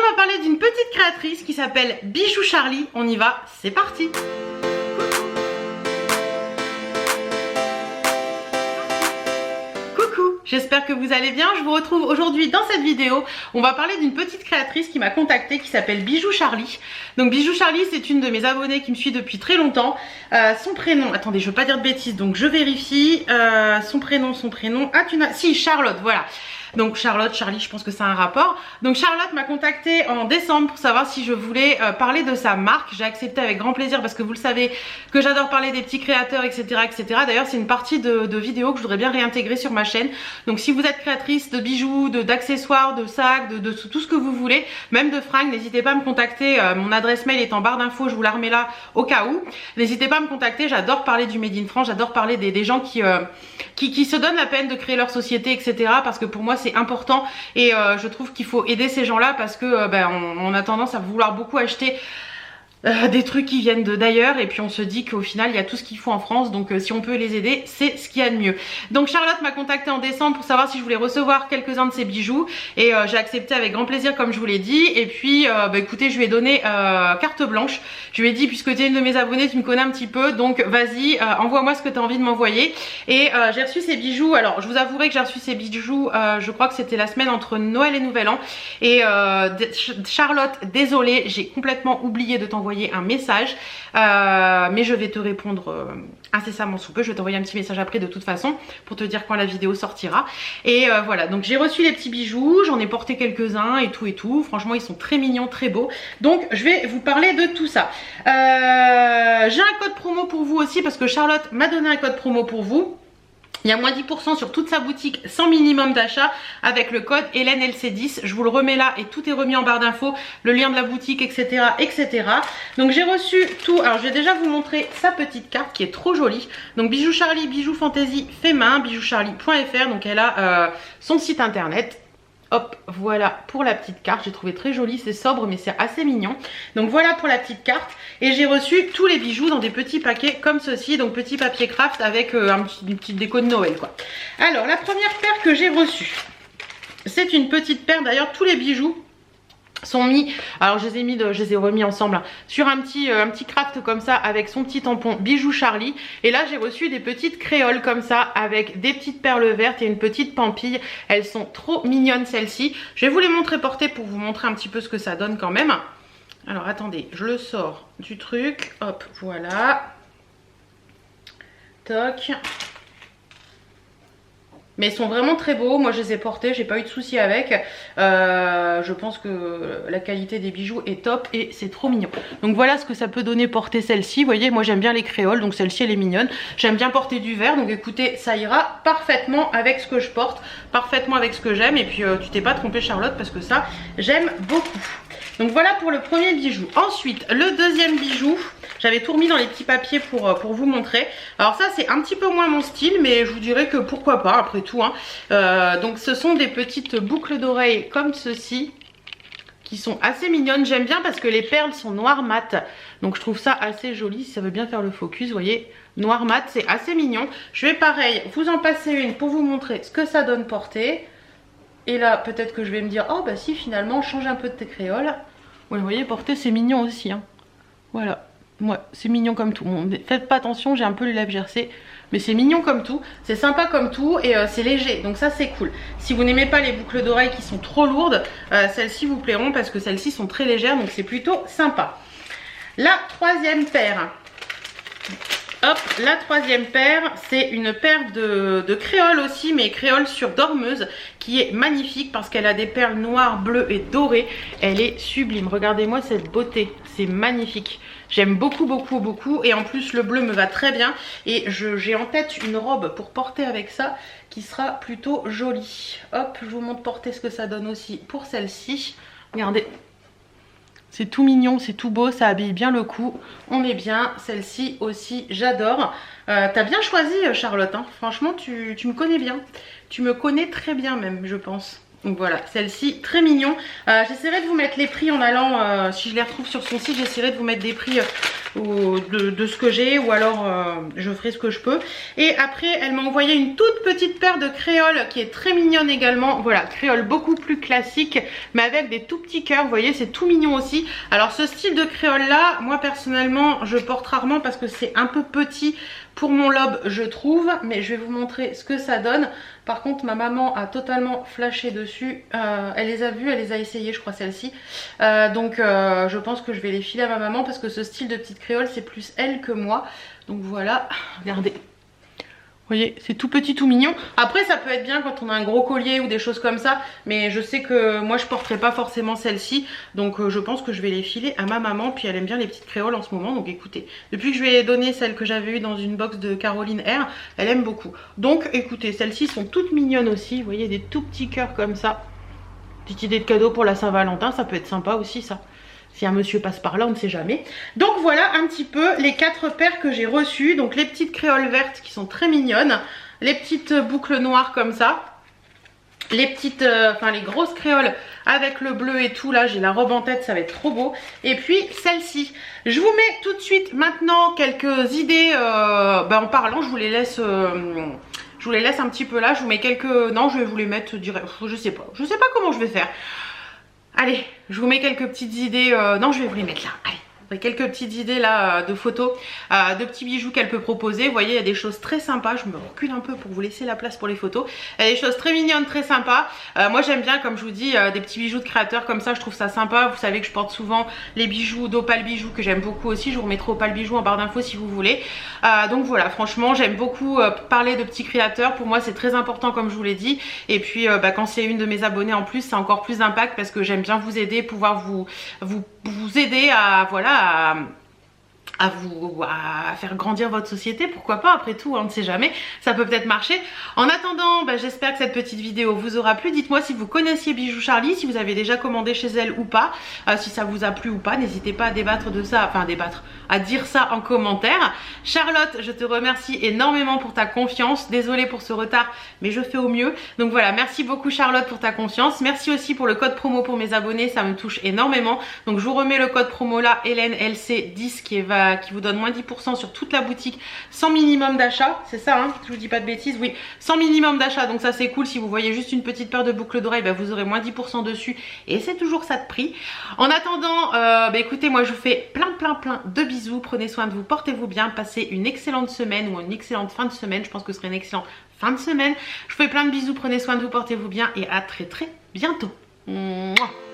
on va parler d'une petite créatrice qui s'appelle Bijou Charlie. On y va, c'est parti. J'espère que vous allez bien, je vous retrouve aujourd'hui dans cette vidéo. On va parler d'une petite créatrice qui m'a contactée qui s'appelle Bijou Charlie. Donc Bijou Charlie, c'est une de mes abonnées qui me suit depuis très longtemps. Son prénom, attendez, je veux pas dire de bêtises, donc je vérifie. Son prénom, ah tu n'as, si, Charlotte, voilà. Donc Charlotte, Charlie, je pense que c'est un rapport. Donc Charlotte m'a contactée en décembre pour savoir si je voulais parler de sa marque. J'ai accepté avec grand plaisir parce que vous le savez que j'adore parler des petits créateurs, etc. etc. D'ailleurs, c'est une partie de vidéos que je voudrais bien réintégrer sur ma chaîne. Donc si vous êtes créatrice de bijoux, d'accessoires, de sacs, de tout ce que vous voulez, même de fringues, n'hésitez pas à me contacter. Mon adresse mail est en barre d'infos, je vous la remets là au cas où. N'hésitez pas à me contacter, j'adore parler du Made in France, j'adore parler des gens qui se donnent la peine de créer leur société, etc. Parce que pour moi c'est important et je trouve qu'il faut aider ces gens là parce que on a tendance à vouloir beaucoup acheter des trucs qui viennent d'ailleurs et puis on se dit qu'au final il y a tout ce qu'il faut en France, donc si on peut les aider c'est ce qu'il y a de mieux. Donc Charlotte m'a contacté en décembre pour savoir si je voulais recevoir quelques-uns de ses bijoux et j'ai accepté avec grand plaisir comme je vous l'ai dit. Et puis écoutez, je lui ai donné carte blanche. Je lui ai dit, puisque tu es une de mes abonnées, tu me connais un petit peu, donc vas-y, envoie-moi ce que tu as envie de m'envoyer. Et j'ai reçu ces bijoux. Alors je vous avouerai que j'ai reçu ces bijoux, je crois que c'était la semaine entre Noël et Nouvel An. Et Charlotte, désolée, j'ai complètement oublié de t'envoyer un message, mais je vais te répondre incessamment sous peu. Je vais t'envoyer un petit message après de toute façon pour te dire quand la vidéo sortira. Et voilà, donc j'ai reçu les petits bijoux, j'en ai porté quelques-uns et tout. Franchement ils sont très mignons, très beaux. Donc je vais vous parler de tout ça. J'ai un code promo pour vous aussi parce que Charlotte m'a donné un code promo pour vous. Il y a moins 10% sur toute sa boutique sans minimum d'achat avec le code HéléneLC10. Je vous le remets là et tout est remis en barre d'infos, le lien de la boutique, etc. etc. Donc j'ai reçu tout. Alors je vais déjà vous montrer sa petite carte qui est trop jolie. Donc Bijou Charlie, bijoux fantaisie fait main, bijoutcharlie.fr. Donc elle a son site internet. Hop, voilà pour la petite carte, j'ai trouvé très jolie, c'est sobre mais c'est assez mignon. Donc voilà pour la petite carte et j'ai reçu tous les bijoux dans des petits paquets comme ceci, donc petit papier craft avec une petite déco de Noël quoi. Alors la première paire que j'ai reçue, c'est une petite paire, d'ailleurs tous les bijoux sont mis, alors je les ai remis ensemble hein, sur un petit craft comme ça avec son petit tampon Bijou Charlie. Et là j'ai reçu des petites créoles comme ça avec des petites perles vertes et une petite pampille. Elles sont trop mignonnes celles-ci. Je vais vous les montrer portées pour vous montrer un petit peu ce que ça donne quand même. Alors attendez, je le sors du truc, hop, voilà, toc. Mais ils sont vraiment très beaux, moi je les ai portés, j'ai pas eu de soucis avec. Je pense que la qualité des bijoux est top et c'est trop mignon. Donc voilà ce que ça peut donner porter celle-ci. Vous voyez, moi j'aime bien les créoles, donc celle-ci elle est mignonne. J'aime bien porter du vert, donc écoutez, ça ira parfaitement avec ce que je porte, parfaitement avec ce que j'aime. Et puis tu t'es pas trompée Charlotte parce que ça, j'aime beaucoup. Donc voilà pour le premier bijou. Ensuite, le deuxième bijou, j'avais tout remis dans les petits papiers pour vous montrer. Alors ça c'est un petit peu moins mon style, mais je vous dirais que pourquoi pas après tout hein. Donc ce sont des petites boucles d'oreilles comme ceci qui sont assez mignonnes. J'aime bien parce que les perles sont noires mat, donc je trouve ça assez joli. Si ça veut bien faire le focus, vous voyez, noir mat, c'est assez mignon. Je vais pareil vous en passer une pour vous montrer ce que ça donne porter. Et là peut-être que je vais me dire, oh bah si finalement change un peu de tes créoles. Ouais, vous voyez, porter c'est mignon aussi hein. Voilà. Ouais, c'est mignon comme tout. Bon, faites pas attention, j'ai un peu les lèvres gercées, mais c'est mignon comme tout, c'est sympa comme tout et c'est léger, donc ça c'est cool. Si vous n'aimez pas les boucles d'oreilles qui sont trop lourdes, celles-ci vous plairont parce que celles-ci sont très légères, donc c'est plutôt sympa. La troisième paire. Hop, la troisième paire, c'est une paire de créoles aussi, mais créoles sur dormeuse, qui est magnifique parce qu'elle a des perles noires, bleues et dorées. Elle est sublime, regardez-moi cette beauté, c'est magnifique. J'aime beaucoup et en plus le bleu me va très bien et j'ai en tête une robe pour porter avec ça qui sera plutôt jolie. Hop, je vous montre porter ce que ça donne aussi pour celle-ci. Regardez. C'est tout mignon, c'est tout beau, ça habille bien le cou. On est bien, celle-ci aussi, j'adore. T'as bien choisi Charlotte, hein. Franchement tu me connais bien. Tu me connais très bien même, je pense. Donc voilà, celle-ci, très mignon. J'essaierai de vous mettre les prix en allant, si je les retrouve sur son site, j'essaierai de vous mettre des prix de ce que j'ai, ou alors je ferai ce que je peux. Et après elle m'a envoyé une toute petite paire de créoles qui est très mignonne également. Voilà, créole beaucoup plus classique mais avec des tout petits cœurs, vous voyez, c'est tout mignon aussi. Alors ce style de créole là, moi personnellement je porte rarement parce que c'est un peu petit pour mon lobe je trouve, mais je vais vous montrer ce que ça donne. Par contre ma maman a totalement flashé dessus, elle les a vues, elle les a essayées je crois celle-ci, donc je pense que je vais les filer à ma maman parce que ce style de petite créole c'est plus elle que moi. Donc voilà, regardez. Vous voyez, c'est tout petit, tout mignon. Après, ça peut être bien quand on a un gros collier ou des choses comme ça. Mais je sais que moi, je porterai pas forcément celle-ci. Donc, je pense que je vais les filer à ma maman. Puis, elle aime bien les petites créoles en ce moment. Donc, écoutez, depuis que je lui ai donné celle que j'avais eue dans une box de Caroline R, elle aime beaucoup. Donc, écoutez, celles-ci sont toutes mignonnes aussi. Vous voyez, des tout petits cœurs comme ça. Petite idée de cadeau pour la Saint-Valentin. Ça peut être sympa aussi, ça. Si un monsieur passe par là, on ne sait jamais. Donc voilà un petit peu les 4 paires que j'ai reçues. Donc les petites créoles vertes qui sont très mignonnes. Les petites boucles noires comme ça. Les petites, les grosses créoles avec le bleu et tout. Là, j'ai la robe en tête, ça va être trop beau. Et puis celle-ci. Je vous mets tout de suite maintenant quelques idées. En parlant, je vous les laisse... je vous les laisse un petit peu là. Je vous mets quelques... Non, je vais vous les mettre direct. Je sais pas. Je sais pas comment je vais faire. Allez, je vous mets quelques petites idées. Non, je vais vous les mettre là. Allez. Quelques petites idées là de photos, de petits bijoux qu'elle peut proposer. Vous voyez, il y a des choses très sympas. Je me recule un peu pour vous laisser la place pour les photos. Il y a des choses très mignonnes, très sympas. Moi j'aime bien, comme je vous dis, des petits bijoux de créateurs comme ça. Je trouve ça sympa. Vous savez que je porte souvent les bijoux d'Opal Bijoux que j'aime beaucoup aussi. Je vous remettrai Opal Bijoux en barre d'infos si vous voulez. Donc voilà, franchement j'aime beaucoup parler de petits créateurs. Pour moi c'est très important comme je vous l'ai dit. Et puis quand c'est une de mes abonnées en plus, c'est encore plus d'impact parce que j'aime bien vous aider, pouvoir vous aider à à faire grandir votre société, pourquoi pas, après tout, on ne sait jamais, ça peut peut-être marcher. En attendant, j'espère que cette petite vidéo vous aura plu. Dites-moi si vous connaissiez Bijou Charlie, si vous avez déjà commandé chez elle ou pas, si ça vous a plu ou pas, n'hésitez pas à débattre de ça, à dire ça en commentaire. Charlotte, je te remercie énormément pour ta confiance, désolée pour ce retard, mais je fais au mieux. Donc voilà, merci beaucoup Charlotte pour ta confiance, merci aussi pour le code promo pour mes abonnés, ça me touche énormément. Donc je vous remets le code promo là, HélèneLC10 qui vous donne moins 10% sur toute la boutique sans minimum d'achat, c'est ça hein, je vous dis pas de bêtises, oui, sans minimum d'achat, donc ça c'est cool. Si vous voyez juste une petite paire de boucles d'oreilles, vous aurez moins 10% dessus et c'est toujours ça de prix. En attendant, écoutez, moi je vous fais plein de bisous, prenez soin de vous, portez-vous bien, passez une excellente semaine ou une excellente fin de semaine, je pense que ce serait une excellente fin de semaine. Je vous fais plein de bisous, prenez soin de vous, portez-vous bien et à très bientôt. Mouah.